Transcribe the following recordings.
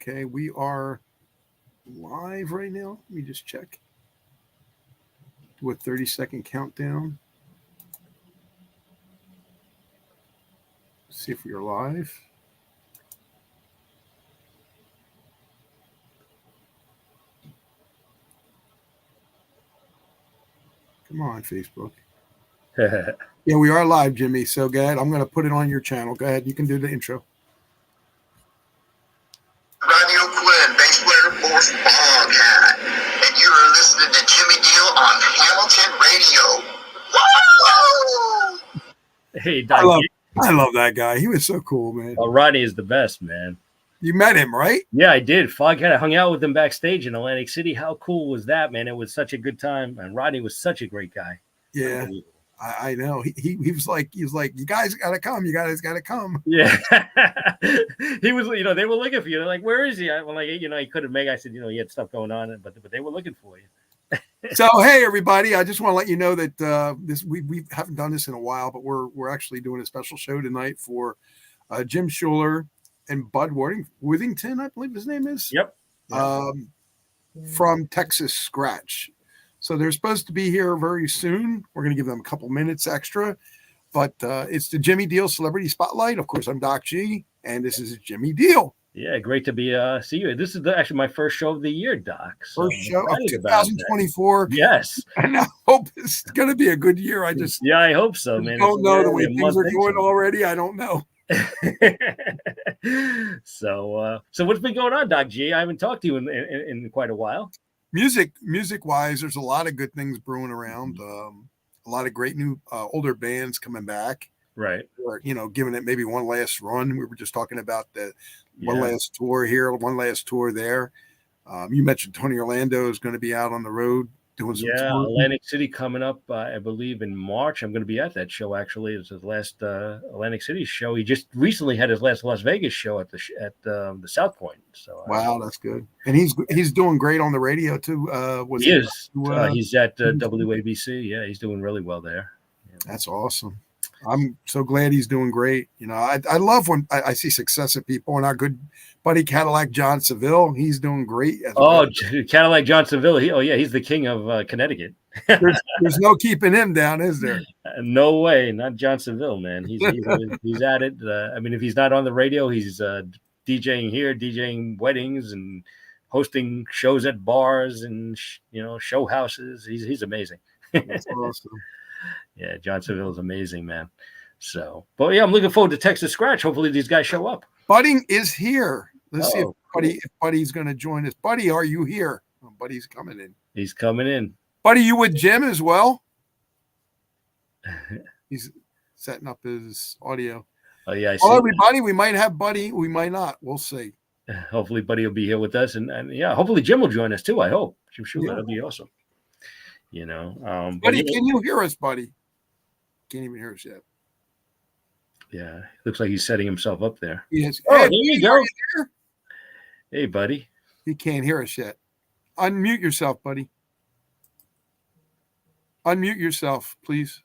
Okay, we are live right now. Let me just check. Do a 30-second countdown. See if we are live. Come on, Facebook. Yeah, we are live, Jimmy. So go ahead. I'm going to put it on your channel. Go ahead. You can do the intro. Radio Quinn, bass player for Boghat, and you are listening to Jimmy Deal on Hamilton Radio. Woo! Hey, Doug. I love that guy. He was so cool, man. Oh, Rodney is the best, man. You met him, right? Yeah, I did. Foghat, I hung out with him backstage in Atlantic City. How cool was that, man? It was such a good time, and Rodney was such a great guy. Yeah, I know. He was like, you guys got to come. You guys got to come. Yeah, he was. They were looking for you. They're like, where is he? I'm like, he couldn't make. I said, he had stuff going on, but they were looking for you. So hey, everybody! I just want to let you know that we haven't done this in a while, but we're actually doing a special show tonight for Jim Suhler and Bud Whittington, I believe his name is. Yep. From Texas Scratch. So they're supposed to be here very soon. We're going to give them a couple minutes extra, but it's the Jimmy Deal Celebrity Spotlight. Of course, I'm Doc G, and this is Jimmy Deal. Yeah, great to be see you. This is actually my first show of the year, Doc. So first show of 2024. Yes, and I hope it's going to be a good year. I hope so, man. Don't know the way things are going already. I don't know. So what's been going on, Doc G? I haven't talked to you in quite a while. Music wise, there's a lot of good things brewing around. A lot of great new older bands coming back. Right. Or, giving it maybe one last run. We were just talking about the one last tour here, one last tour there. You mentioned Tony Orlando is going to be out on the road doing some touring. Atlantic City coming up, I believe, in March. I'm going to be at that show, actually. It's his last Atlantic City show. He just recently had his last Las Vegas show at the South Point. So wow, that's good. And he's doing great on the radio, too. He is. He's at WABC. Yeah, he's doing really well there. Yeah. That's awesome. I'm so glad he's doing great. I love when I see success of people, and our good buddy Cadillac John Seville, he's doing great. Cadillac John Seville. He's the king of Connecticut. There's no keeping him down, is there? No way, not John Seville, man. He's at it. If he's not on the radio, he's DJing here, DJing weddings, and hosting shows at bars and show houses. He's amazing. That's awesome. Yeah, John Seville is amazing, man. So, but yeah, I'm looking forward to Texas Scratch. Hopefully these guys show up. Buddy is here. Let's see if Buddy's going to join us. Buddy, are you here? Oh, Buddy's coming in. He's coming in. Buddy, you with Jim as well? He's setting up his audio. Oh, yeah. Everybody, we might have Buddy. We might not. We'll see. Hopefully Buddy will be here with us. And hopefully Jim will join us too, I hope. Jim Suhler, that'll be awesome. Buddy, can you hear us, buddy? Can't even hear us yet. Yeah, looks like he's setting himself up there. Yes. Oh, there you go. Hey, buddy. He can't hear us yet. Unmute yourself, buddy. Unmute yourself, please.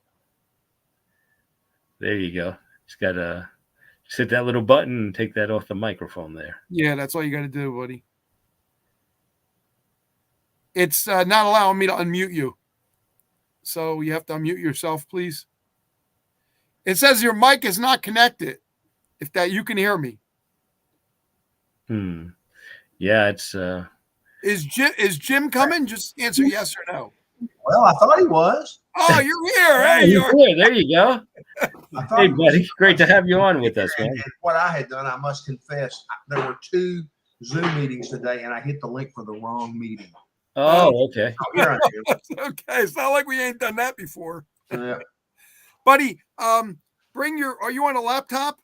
There you go. He's got to hit that little button and take that off the microphone there. Yeah, that's all you got to do, buddy. It's not allowing me to unmute you. So you have to unmute yourself, please. It says your mic is not connected. If that you can hear me. Yeah, it's Is Jim coming? Just answer yes or no. Well, I thought he was. Oh, you're here. Hey, you're here. There you go. Hey, buddy. Great to have you on with us, man. And what I had done, I must confess, there were 2 Zoom meetings today, and I hit the link for the wrong meeting. Oh, okay. Okay. It's not like we ain't done that before. Yeah. Buddy, are you on a laptop?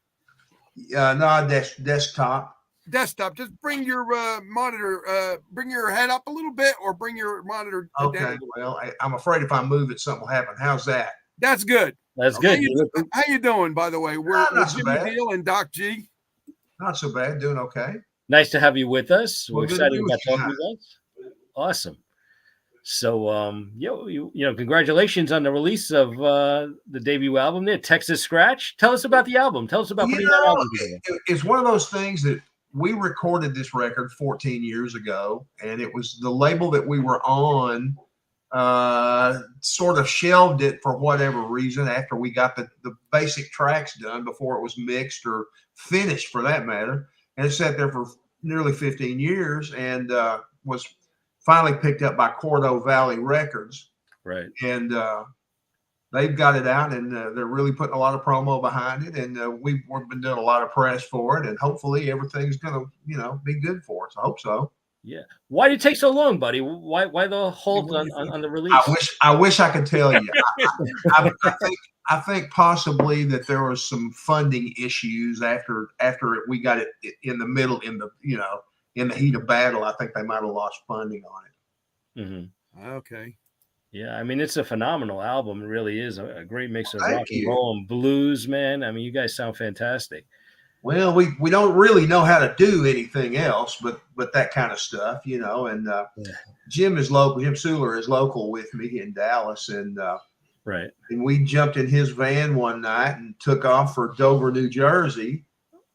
No, desktop. Desktop. Just bring your monitor, bring your head up a little bit or bring your monitor down. Okay, well, I'm afraid if I move it, something will happen. How's that? That's good. That's good. How you doing, by the way? We're not so bad. Jimmy Deal and Doc G. Not so bad. Doing okay. Nice to have you with us. We're Well, excited about talking to you guys. Awesome. So, congratulations on the release of the debut album there, Texas Scratch. Tell us about the album. Tell us about putting that album together. It's one of those things that we recorded this record 14 years ago, and it was the label that we were on sort of shelved it for whatever reason after we got the basic tracks done before it was mixed or finished for that matter. And it sat there for nearly 15 years and was finally picked up by Quarto Valley Records. Right. And they've got it out, and they're really putting a lot of promo behind it. And we've been doing a lot of press for it, and hopefully everything's going to, be good for us. I hope so. Yeah. Why did it take so long, buddy? Why the halt on the release? I wish I could tell you. I think possibly that there was some funding issues after we got it in the middle, in the heat of battle. I think they might have lost funding on it. Mm-hmm. Okay. Yeah, I mean, it's a phenomenal album. It really is a great mix of rock and roll and blues, man. I mean, you guys sound fantastic. Well, we don't really know how to do anything else, but that kind of stuff, And Jim Suhler is local with me in Dallas, and right. And we jumped in his van one night and took off for Dover, New Jersey,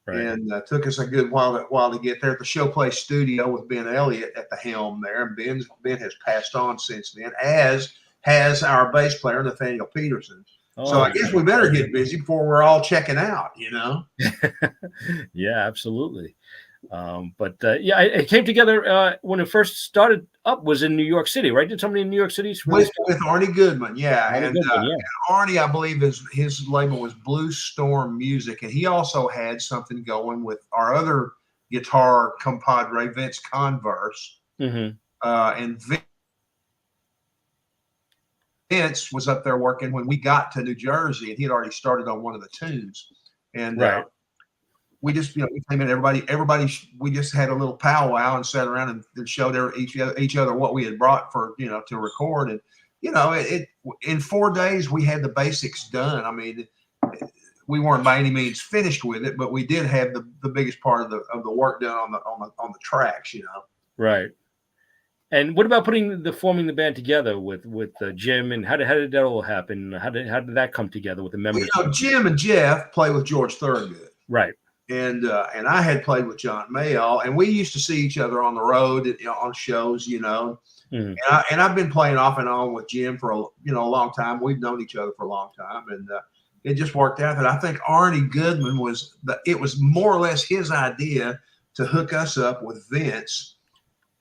right. And took us a good while to get there at the Showplace Studio with Ben Elliott at the helm there. And Ben has passed on since then, as has our bass player Nathaniel Peterson. So I guess we better get busy before we're all checking out, Yeah, absolutely. It came together when it first started up was in New York City, right? Did somebody in New York City with Arnie Goodman? Yeah. Arnie Goodman, and Arnie, I believe his label was Blue Storm Music, and he also had something going with our other guitar compadre, Vince Converse. Mm-hmm. And Vince was up there working when we got to New Jersey, and he had already started on one of the tunes. And we just, we came in, everybody, we just had a little powwow and sat around and showed each other what we had brought for, to record. And, it in 4 days, we had the basics done. I mean, we weren't by any means finished with it, but we did have the biggest part of the work done on the tracks, Right. And what about forming the band together with Jim, and how did that all happen? How did that come together with the members? Jim and Jeff play with George Thorogood, right? And I had played with John Mayall, and we used to see each other on the road on shows, Mm-hmm. And I've been playing off and on with Jim for a long time. We've known each other for a long time, and it just worked out that I think Arnie Goodman it was more or less his idea to hook us up with Vince.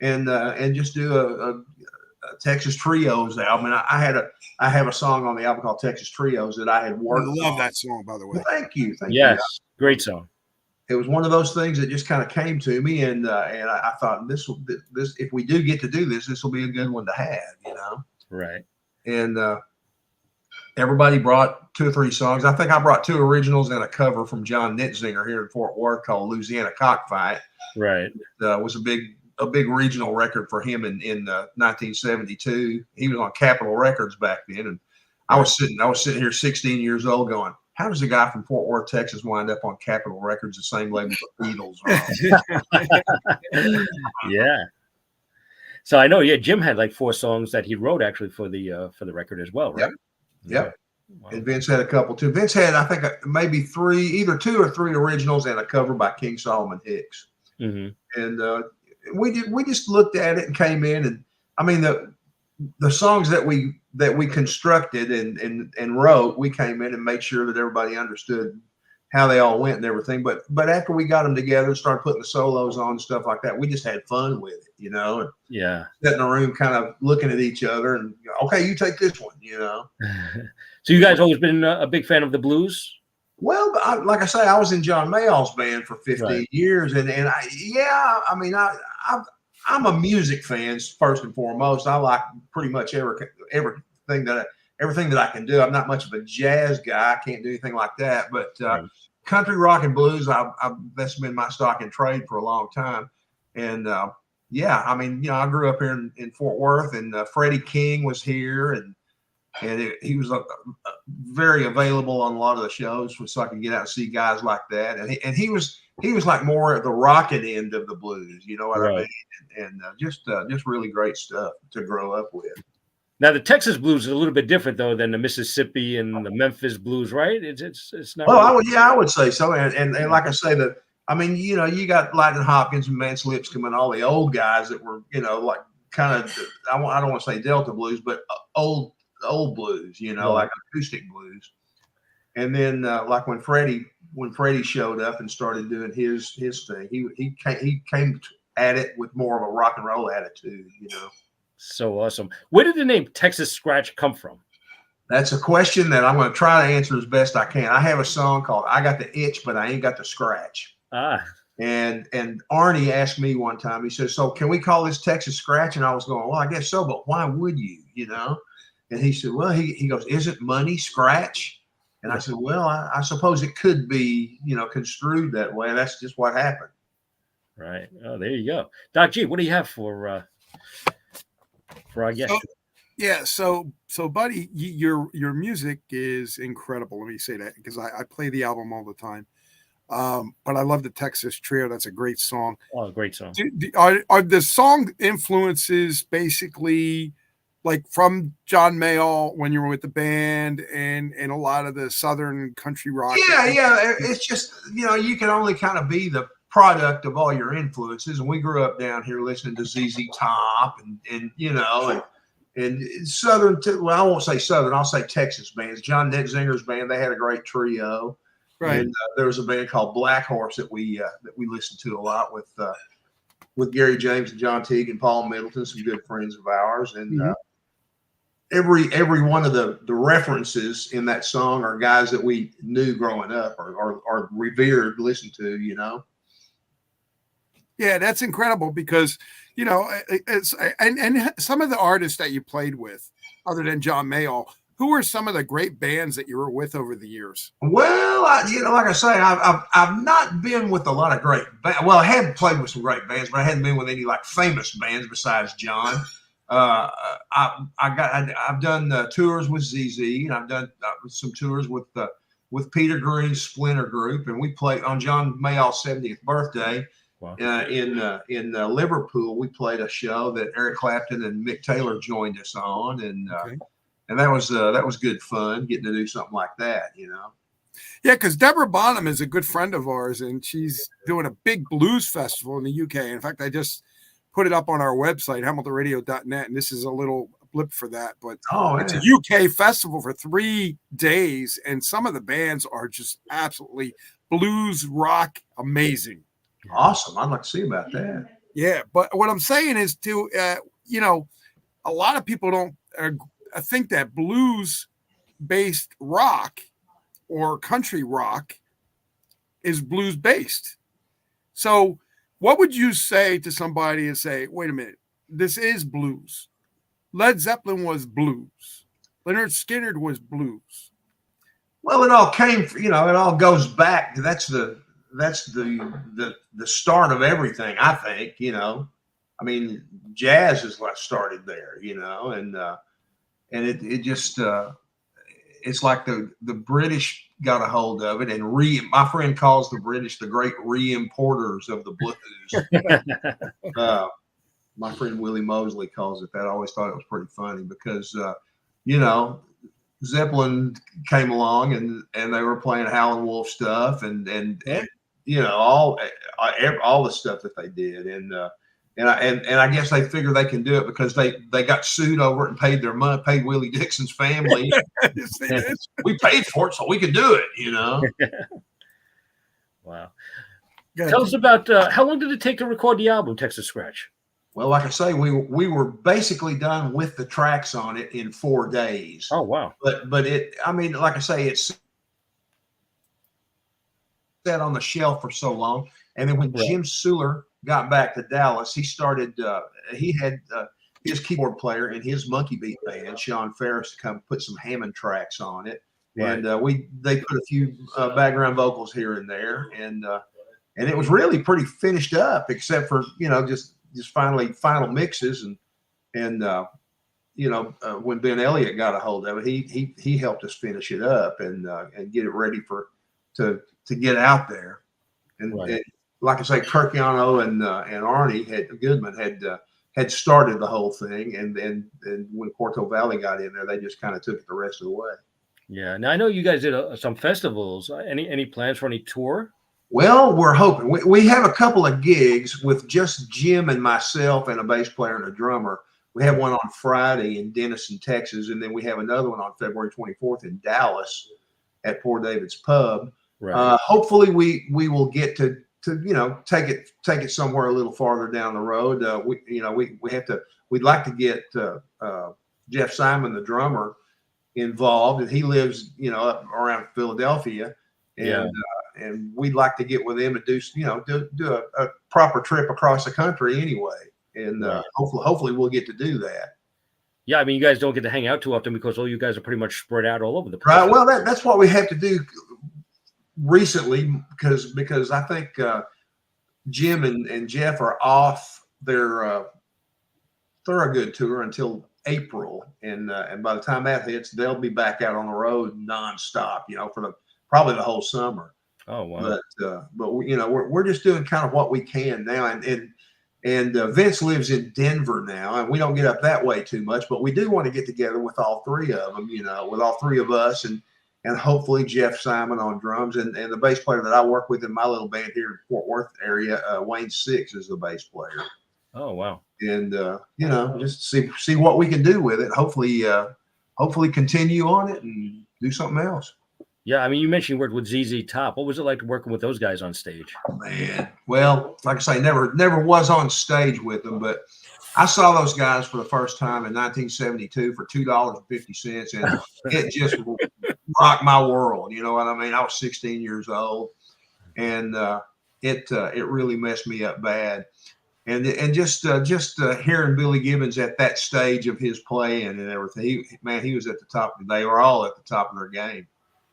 And just do a Texas Trios album. And I have a song on the album called Texas Trios that I had worked on. I love that song, by the way. Well, thank you. Yes, great song. It was one of those things that just kind of came to me, and I thought this if we do get to do this will be a good one to have, Right. And everybody brought 2 or 3 songs. I think I brought 2 originals and a cover from John Nitzinger here in Fort Worth called Louisiana Cockfight. Right. It was a big regional record for him in 1972. He was on Capitol Records back then, and I was sitting here 16 years old going, how does a guy from Fort Worth, Texas wind up on Capitol Records, the same label the Beatles are? Yeah. So I know, Jim had like 4 songs that he wrote actually for the record as well, right? Yep. Wow. And Vince had a couple too. Vince had, I think, maybe 3, either 2 or 3 originals and a cover by King Solomon Hicks. Mm-hmm. And we just looked at it and came in, and I mean the songs that we constructed and wrote, we came in and made sure that everybody understood how they all went and everything. But after we got them together, started putting the solos on and stuff like that, we just had fun with it, and yeah, sitting in a room kind of looking at each other and, okay, you take this one, So you guys always been a big fan of the blues? Well, like I say, I was in John Mayall's band for 15 years, and I'm a music fan first and foremost. I like pretty much everything that I can do. I'm not much of a jazz guy. I can't do anything like that. But country, rock, and blues, that's been my stock in trade for a long time. And I grew up here in Fort Worth, and Freddie King was here, and he was very available on a lot of the shows, so I could get out and see guys like that. And he was like more at the rocking end of the blues, you know what I mean? And just really great stuff to grow up with. Now the Texas blues is a little bit different though than the Mississippi and the Memphis blues, right? It's not. Well, I would say so. And like I say, I mean, you got Lightning Hopkins and Mance Lipscomb and all the old guys that were, like kind of, I don't want to say Delta blues, but old blues, like acoustic blues. And then like when Freddie showed up and started doing his thing, he came at it with more of a rock and roll attitude, So awesome. Where did the name Texas Scratch come from? That's a question that I'm going to try to answer as best I can. I have a song called "I Got the Itch, but I Ain't Got the Scratch." And Arnie asked me one time, he said, "So can we call this Texas Scratch?" And I was going, "Well, I guess so, but why would you, And he said, "Well," he goes, "Isn't money scratch?" And I said, "Well, I suppose it could be, construed that way. That's just what happened." Right. Oh, there you go. Doc G, what do you have for our guest? Yeah, so buddy, your music is incredible. Let me say that because I play the album all the time. But I love the Texas Trio. That's a great song. Oh, great song. Are the song influences basically like from John Mayall when you were with the band and a lot of the Southern country rock? Yeah. It's just, you can only kind of be the product of all your influences. And we grew up down here listening to ZZ Top and Southern, well, I won't say Southern, I'll say Texas bands. John Netzinger's band, they had a great trio. Right. And there was a band called Black Horse that we listened to a lot with Gary James and John Teague and Paul Middleton, some good friends of ours. And every one of the references in that song are guys that we knew growing up or revered, listened to, Yeah, that's incredible because, and some of the artists that you played with, other than John Mayall, who were some of the great bands that you were with over the years? Well, like I say, I've not been with a lot of great bands. Well, I hadn't played with some great bands, but I hadn't been with any like famous bands besides John. I've done tours with ZZ, and I've done some tours with Peter Green's Splinter Group, and we played on John Mayall's 70th birthday. Wow. In Liverpool. We played a show that Eric Clapton and Mick Taylor joined us on, and that was good fun getting to do something like that, Yeah, because Deborah Bonham is a good friend of ours, and she's doing a big blues festival in the UK. In fact, I just put it up on our website, hamiltonradio.net, and this is a little blip for that. But it's a UK festival for 3 days, and some of the bands are just absolutely blues rock amazing. Awesome. I'd like to see about that. Yeah, but what I'm saying is a lot of people don't think that blues-based rock or country rock is blues-based. So what would you say to somebody and say, wait a minute, this is blues. Led Zeppelin was blues. Leonard Skinner was blues. Well, it all came, it all goes back. That's the start of everything, I think. I mean, jazz is what started there, and it just it's like the British got a hold of it, and my friend calls the British the great re-importers of the blues. My friend Willie Mosley calls it that. I always thought it was pretty funny because Zeppelin came along and they were playing Howlin' Wolf stuff and all the stuff that they did, and I guess they figure they can do it because they got sued over it and paid their money, paid Willie Dixon's family. We paid for it, so we could do it, Wow. Tell us about how long did it take to record the album Texas Scratch? Well, like I say, we were basically done with the tracks on it in 4 days. Oh wow! But like I say, it's sat on the shelf for so long, and then when Jim Suhler got back to Dallas, he started. He had his keyboard player in his Monkey Beat band, Sean Ferris, to come put some Hammond tracks on it, and they put a few background vocals here and there, and it was really pretty finished up, except for just final mixes and when Ben Elliott got a hold of it, he helped us finish it up and get it ready to get out there. And like I say, Kirkiano and Arnie Goodman had started the whole thing, and when Quarto Valley got in there, they just kind of took it the rest of the way. Yeah. Now I know you guys did some festivals. Any plans for any tour? Well, we're hoping. We have a couple of gigs with just Jim and myself and a bass player and a drummer. We have one on Friday in Denison, Texas, and then we have another one on February 24th in Dallas at Poor David's Pub. Right. Hopefully, we will get to take it somewhere a little farther down the road. We'd like to get Jeff Simon, the drummer, involved, and he lives up around Philadelphia, and we'd like to get with him and do a proper trip across the country anyway, and hopefully we'll get to do that. Yeah, I mean, you guys don't get to hang out too often because all you guys are pretty much spread out all over the place. Right. Well, that's what we have to do recently because I think Jim and Jeff are off their Thorogood tour until April, and by the time that hits, they'll be back out on the road nonstop, for probably the whole summer. Oh wow! But we're just doing kind of what we can now, and Vince lives in Denver now, and we don't get up that way too much, but we do want to get together with all three of them, with all three of us, and hopefully Jeff Simon on drums, and the bass player that I work with in my little band here in Fort Worth area, Wayne Six, is the bass player. Oh wow! And just see what we can do with it. Hopefully continue on it and do something else. Yeah, I mean, you mentioned you worked with ZZ Top. What was it like working with those guys on stage? Oh, man, well, like I say, never was on stage with them, but I saw those guys for the first time in 1972 for $2.50, and it just rocked my world. You know what I mean? I was 16 years old, and it really messed me up bad. And just hearing Billy Gibbons at that stage of his playing and everything, he was at the top. They were all at the top of their game.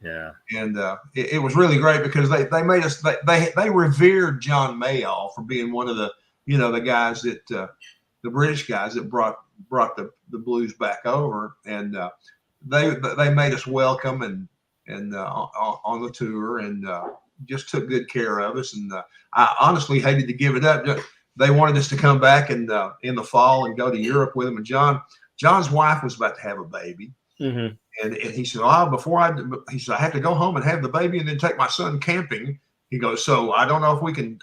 Yeah, and it was really great because they made us. They revered John Mayall for being one of the the guys that the British guys that brought the blues back over, and they made us welcome and on the tour, and just took good care of us. And I honestly hated to give it up. They wanted us to come back in the fall and go to Europe with them. And John's wife was about to have a baby. Mm-hmm. And he said, he said, I have to go home and have the baby and then take my son camping. He goes, so I don't know if we can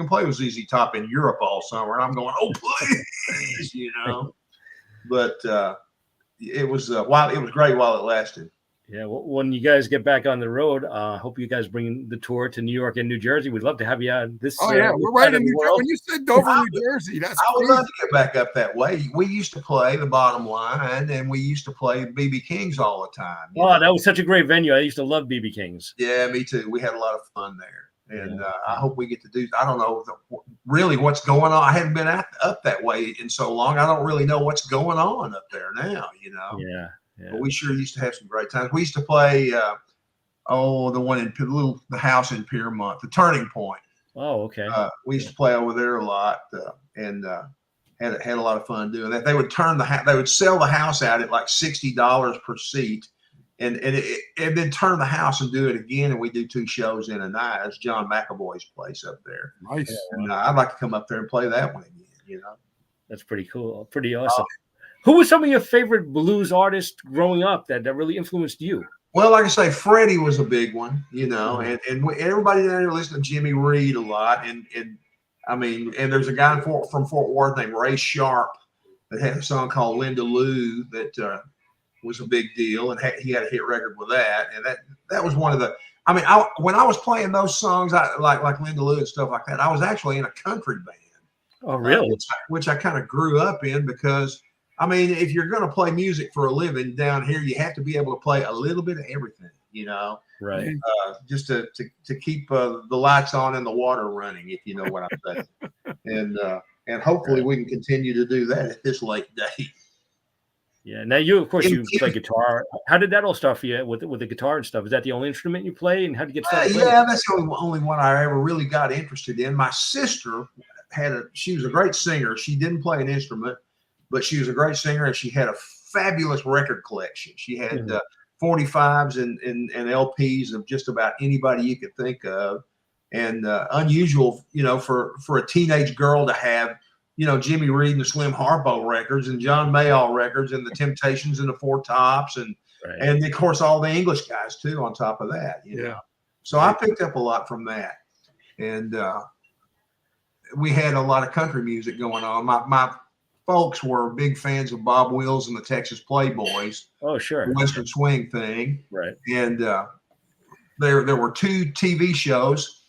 play with ZZ Top in Europe all summer. And I'm going, oh, please, but it was great while it lasted. Yeah, well, when you guys get back on the road, hope you guys bring the tour to New York and New Jersey. We'd love to have you on this. Oh, yeah, we're right in New Jersey. When you said Dover, New Jersey, that's I would love to get back up that way. We used to play the Bottom Line, and we used to play BB King's all the time. That was such a great venue. I used to love BB King's. Yeah, me too. We had a lot of fun there. And I hope we get to do. I don't know really what's going on. I haven't been up that way in so long. I don't really know what's going on up there now. Yeah. But we sure used to have some great times. We used to play. The one in the house in Piermont, the Turning Point. Oh, okay. We used to play over there a lot, and had a lot of fun doing that. They would they would sell the house out at like $60 per seat. And then turn the house and do it again, and we do 2 shows in a night. It's John McAvoy's place up there. Nice. And I'd like to come up there and play that one again. That's pretty cool. Pretty awesome. Who was some of your favorite blues artists growing up that really influenced you? Well, like I say, Freddie was a big one. And everybody down there listened to Jimmy Reed a lot. And there's a guy from Fort Worth named Ray Sharp that had a song called Linda Lou that was a big deal, and he had a hit record with that, and that was one of the. When I was playing those songs, like Linda Lou and stuff like that, I was actually in a country band. Oh, really? Which I kind of grew up in because, if you're going to play music for a living down here, you have to be able to play a little bit of everything, right? Just to keep the lights on and the water running, if you know what I'm saying, and hopefully we can continue to do that at this late date. Yeah. Now you play guitar. How did that all start for you with the guitar and stuff? Is that the only instrument you play, and how did you get started? Yeah, that's the only one I ever really got interested in. My sister she was a great singer. She didn't play an instrument, but she was a great singer, and she had a fabulous record collection. She had 45s and LPs of just about anybody you could think of, and unusual, for a teenage girl to have. Jimmy Reed and the Slim Harpo records, and John Mayall records, and the Temptations and the Four Tops, and of course all the English guys too on top of that. So I picked up a lot from that. and we had a lot of country music going on. My folks were big fans of Bob Wills and the Texas Playboys. Oh, sure. The Western Swing thing. Right. And there were 2 TV shows,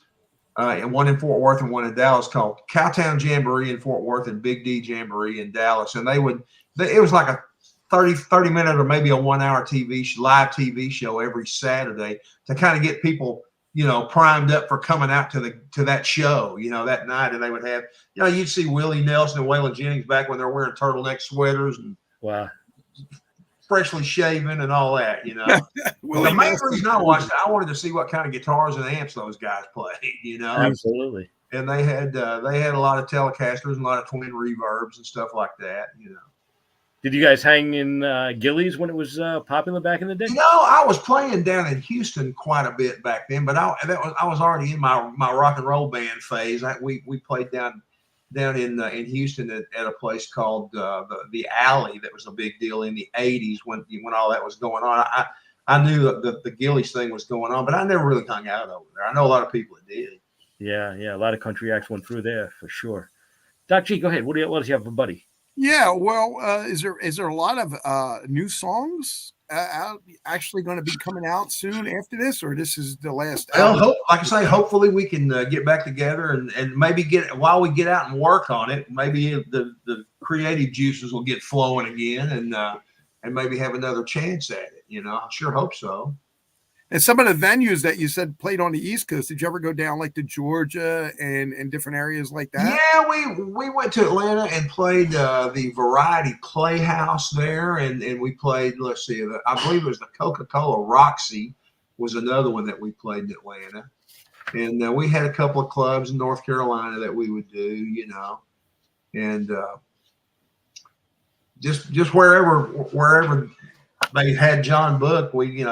and one in Fort Worth and one in Dallas, called Cowtown Jamboree in Fort Worth and Big D Jamboree in Dallas. And it was like a 30 minute or maybe a 1 hour live TV show every Saturday to kind of get people, primed up for coming out to that show, that night. And they would have, you'd see Willie Nelson and Waylon Jennings back when they're wearing turtleneck sweaters and wow, freshly shaven and all that, Well, the main reason I watched it, I wanted to see what kind of guitars and amps those guys played, Absolutely. And they had a lot of Telecasters and a lot of twin reverbs and stuff like that, Did you guys hang in Gillies when it was popular back in the day? I was playing down in Houston quite a bit back then, but I was already in my rock and roll band phase. We played down in Houston at a place called the Alley. That was a big deal in the '80s when all that was going on. I knew the Gillies thing was going on, but I never really hung out over there. I know a lot of people that did. Yeah, a lot of country acts went through there for sure. Doc G, go ahead. What does he have for Buddy? Yeah, well, is there a lot of new songs actually going to be coming out soon after this, or this is the last? Well, like I say, hopefully we can get back together and maybe while we get out and work on it, maybe the creative juices will get flowing again and maybe have another chance at it. I sure hope so. And some of the venues that you said played on the East Coast, did you ever go down like to Georgia and different areas like that? Yeah, we went to Atlanta and played the Variety Playhouse there, and we played, let's see, I believe it was the Coca-Cola Roxy was another one that we played in Atlanta. And we had a couple of clubs in North Carolina that we would do, and just wherever they had John booked, we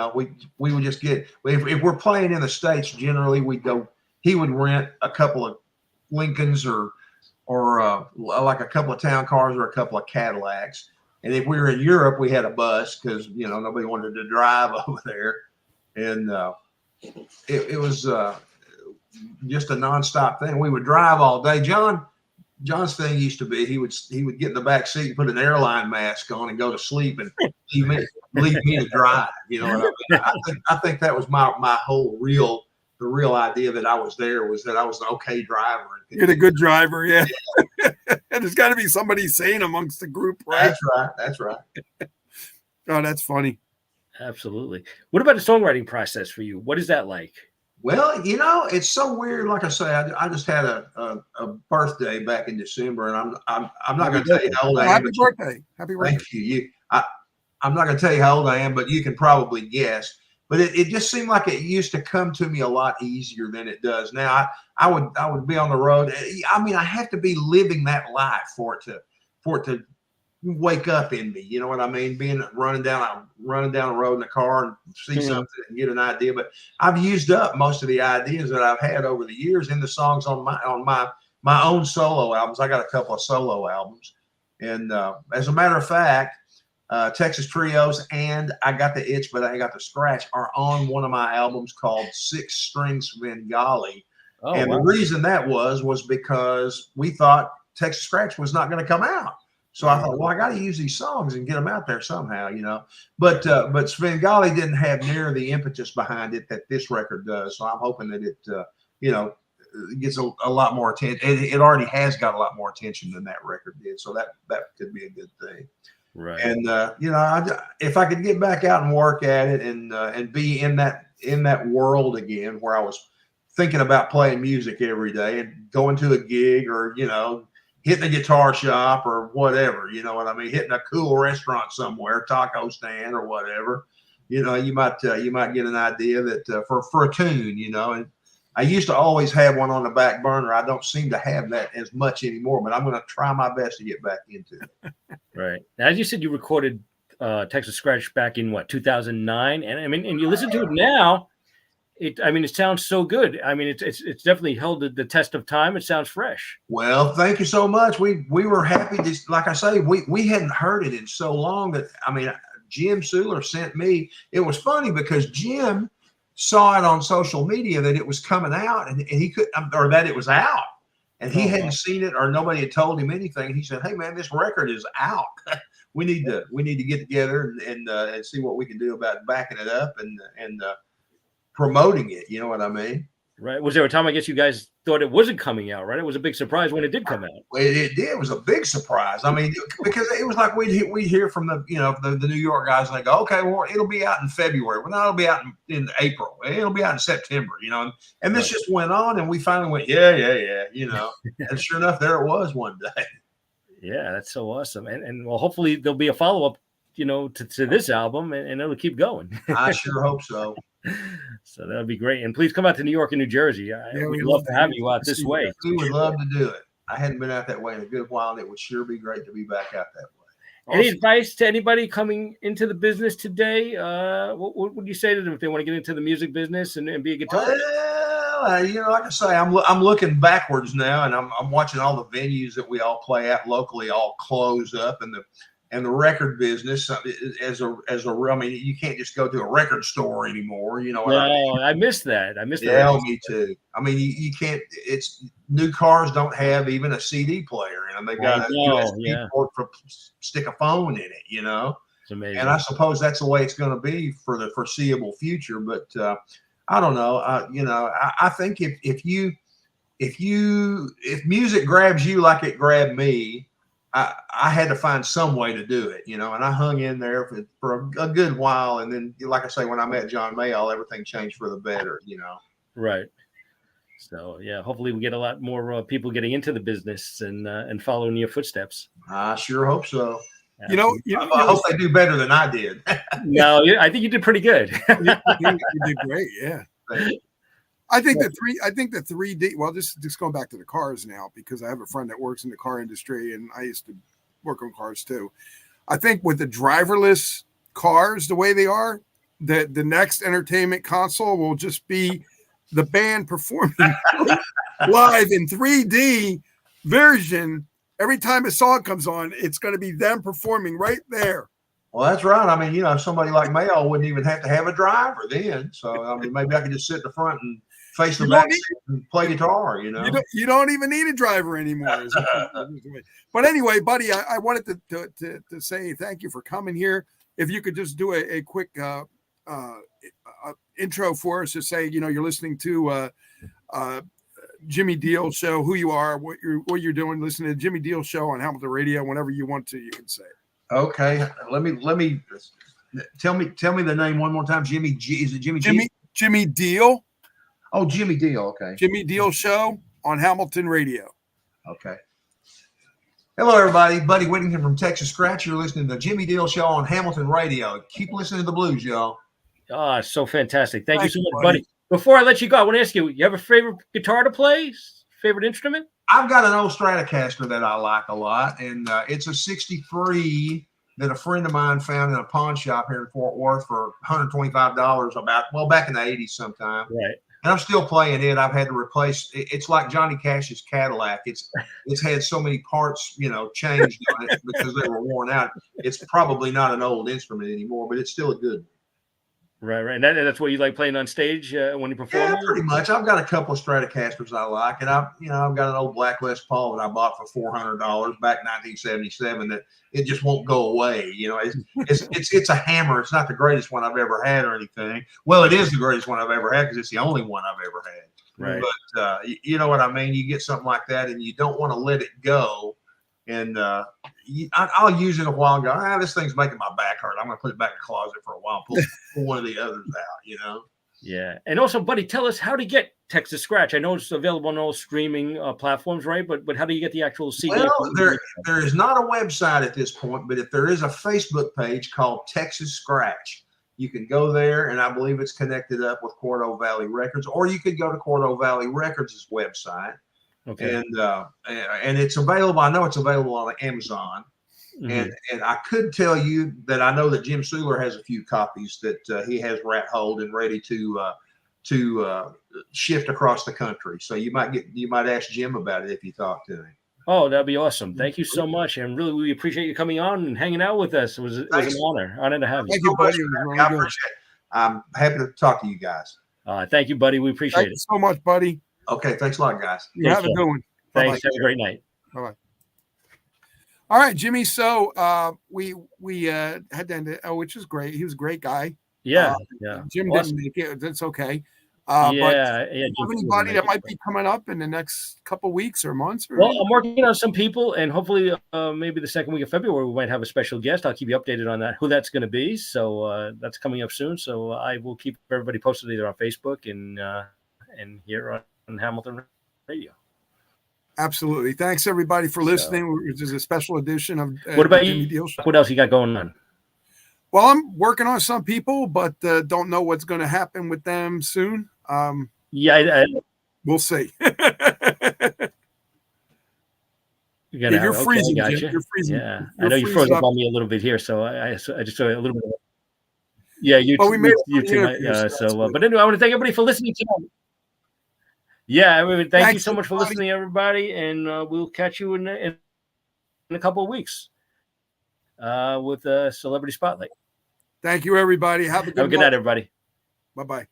would just get, if we're playing in the States, generally he would rent a couple of Lincolns or like a couple of town cars or a couple of Cadillacs. And if we were in Europe, we had a bus because, nobody wanted to drive over there. And it was just a nonstop thing. We would drive all day. John's thing used to be he would get in the back seat and put an airline mask on and go to sleep and leave me to drive. You know what I mean? I think that was my whole the real idea that I was there was that I was an okay driver. You're a good driver, yeah. And there's got to be somebody sane amongst the group, right? That's right. Oh, that's funny. Absolutely. What about the songwriting process for you? What is that like? Well, it's so weird. Like I say, I just had a birthday back in December, and I'm not going to tell you how old I am. Happy birthday! Happy birthday! Thank you. I'm not going to tell you how old I am, but you can probably guess. But it just seemed like it used to come to me a lot easier than it does now. I would be on the road. I mean, I have to be living that life for it to wake up in me. You know what I mean? Running down the road in a car and see something and get an idea. But I've used up most of the ideas that I've had over the years in the songs on my own solo albums. I got a couple of solo albums, and as a matter of fact, Texas Trios and I Got the Itch, but I Got the Scratch are on one of my albums called Six String Svengali. Oh, and wow. The reason that was because we thought Texas Scratch was not going to come out. So I thought, well, I got to use these songs and get them out there somehow, But Svengali didn't have near the impetus behind it that this record does. So I'm hoping that it, gets a lot more attention. It already has got a lot more attention than that record did. So that could be a good thing. Right. And if I could get back out and work at it and be in that world again, where I was thinking about playing music every day and going to a gig or hitting a guitar shop or whatever, you know what I mean, hitting a cool restaurant somewhere, taco stand or whatever, you might get an idea that for a tune, and I used to always have one on the back burner. I don't seem to have that as much anymore, but I'm going to try my best to get back into it. Right. Now, as you said, you recorded Texas Scratch back in 2009, and and you listen to it now. It sounds so good. It's definitely held the test of time. It sounds fresh. Well, thank you so much. We were happy. Just like I say, we hadn't heard it in so long that Jim Suhler sent me. It was funny because Jim saw it on social media that it was coming out, and he could, or that it was out, and he hadn't seen it, or nobody had told him anything. He said, "Hey man, this record is out. we need to get together and see what we can do about backing it up and promoting it." You know what I mean? Right. Was there a time, I guess, you guys thought it wasn't coming out, right? It was a big surprise when it did come out. It did. It was a big surprise. I mean, because it was like we'd hear from the New York guys, and they go, "Okay, well, it'll be out in February. Well, no, it'll be out in April. It'll be out in September." And this just went on, and we finally went, yeah. And sure enough, there it was one day. Yeah, that's so awesome. And well, hopefully there'll be a follow-up, to this album, and it'll keep going. I sure hope so. So that'll be great. And please come out to New York and New Jersey. We'd love to have you out this way. We would love to do it. I hadn't been out that way in a good while, and it would sure be great to be back out that way. Any advice to anybody coming into the business today? What would you say to them if they want to get into the music business and be a guitarist? Well, like I say, I'm looking backwards now, and I'm watching all the venues that we all play at locally all close up, and the record business I mean, you can't just go to a record store anymore. You know what I mean? I missed that. Yeah, me too. I mean, you can't. It's new cars don't have even a CD player, and they got a USB port for stick a phone in it. It's amazing. And I suppose that's the way it's going to be for the foreseeable future. But I don't know. I think if music grabs you like it grabbed me, I had to find some way to do it, and I hung in there for a good while. And then, like I say, when I met John Mayall, everything changed for the better, Right. So, yeah, hopefully we get a lot more people getting into the business and following your footsteps. I sure hope so. I hope they do better than I did. No, I think you did pretty good. You did great. Yeah. I think the 3D, well, just going back to the cars now, because I have a friend that works in the car industry, and I used to work on cars too. I think with the driverless cars, the way they are, the next entertainment console will just be the band performing live in 3D version. Every time a song comes on, it's going to be them performing right there. Well, that's right. I mean, somebody like Mayall wouldn't even have to have a driver then. So, I mean, maybe I could just sit in the front and face the back and play guitar, You don't even need a driver anymore. But anyway, buddy, I wanted to say thank you for coming here. If you could just do a quick intro for us to say, you're listening to Jimmy Deal Show, who you are, what you're doing, listening to Jimmy Deal Show on Hamilton Radio. Whenever you want to, you can say it. Okay. Let me tell me the name one more time. Jimmy G. Is it Jimmy G? Jimmy Deal. Oh, Jimmy Deal. Okay. Jimmy Deal Show on Hamilton Radio. Okay. Hello, everybody. Bud Whittington from Texas Scratch. You're listening to the Jimmy Deal Show on Hamilton Radio. Keep listening to the blues, y'all. So fantastic. Thank you so much, buddy. Before I let you go, I want to ask you have a favorite guitar to play? Favorite instrument? I've got an old Stratocaster that I like a lot, and it's a 63 that a friend of mine found in a pawn shop here in Fort Worth for $125 back in the 80s sometime. Right. And I'm still playing it. I've had to replace it. It's like Johnny Cash's Cadillac. It's had so many parts, changed on it because they were worn out. It's probably not an old instrument anymore, but it's still a good one. Right. And that's what you like playing on stage when you perform? Yeah, pretty much. I've got a couple of Stratocasters I like, and I've got an old Black Les Paul that I bought for $400 back in 1977 that it just won't go away. It's a hammer. It's not the greatest one I've ever had or anything. Well, it is the greatest one I've ever had because it's the only one I've ever had. Right. But you know what I mean? You get something like that, and you don't want to let it go. And I'll use it a while and go, this thing's making my back hurt. I'm going to put it back in the closet for a while and pull one of the others out, Yeah. And also, buddy, tell us how to get Texas Scratch. I know it's available on all streaming platforms, right? But how do you get the actual CD? Well, there is not a website at this point, but if there is a Facebook page called Texas Scratch, you can go there, and I believe it's connected up with Quarto Valley Records, or you could go to Quarto Valley Records' website. Okay. And it's available. I know it's available on Amazon. Mm-hmm. And I could tell you that I know that Jim Suhler has a few copies that he has rat holed and ready to shift across the country. So you might ask Jim about it if you talk to him. Oh, that'd be awesome. Thank you so much. And really, we appreciate you coming on and hanging out with us. It was an honor to have you. Thank you, buddy. I appreciate it. I'm happy to talk to you guys. Thank you, buddy. We appreciate Thank you so much, buddy. Okay, thanks a lot, guys. You have a good one. Thanks. Bye-bye. Have a great night. Bye-bye. All right, Jimmy. So we had to end it, which is great. He was a great guy. Yeah. Jim Awesome. didn't make it. That's okay. But do you have anybody that might be coming up in the next couple weeks or months? Or well, I'm working on some people, and hopefully maybe the second week of February we might have a special guest. I'll keep you updated on that, who that's going to be. So that's coming up soon. So I will keep everybody posted either on Facebook and here on Hamilton Radio. Absolutely. Thanks everybody for listening. This is a special edition of what about Jimmy you? Deal Show. What else you got going on? Well, I'm working on some people, but don't know what's going to happen with them soon. We'll see. You're freezing. Okay, Jim. You're freezing. Yeah, I know you froze up on me a little bit here, so I just saw a little bit. Yeah, you too. But anyway, I want to thank everybody for listening tonight. Yeah, I mean, thank you so much for listening, everybody, and we'll catch you in a couple of weeks with a Celebrity Spotlight. Thank you, everybody. Have a good night, everybody. Bye-bye.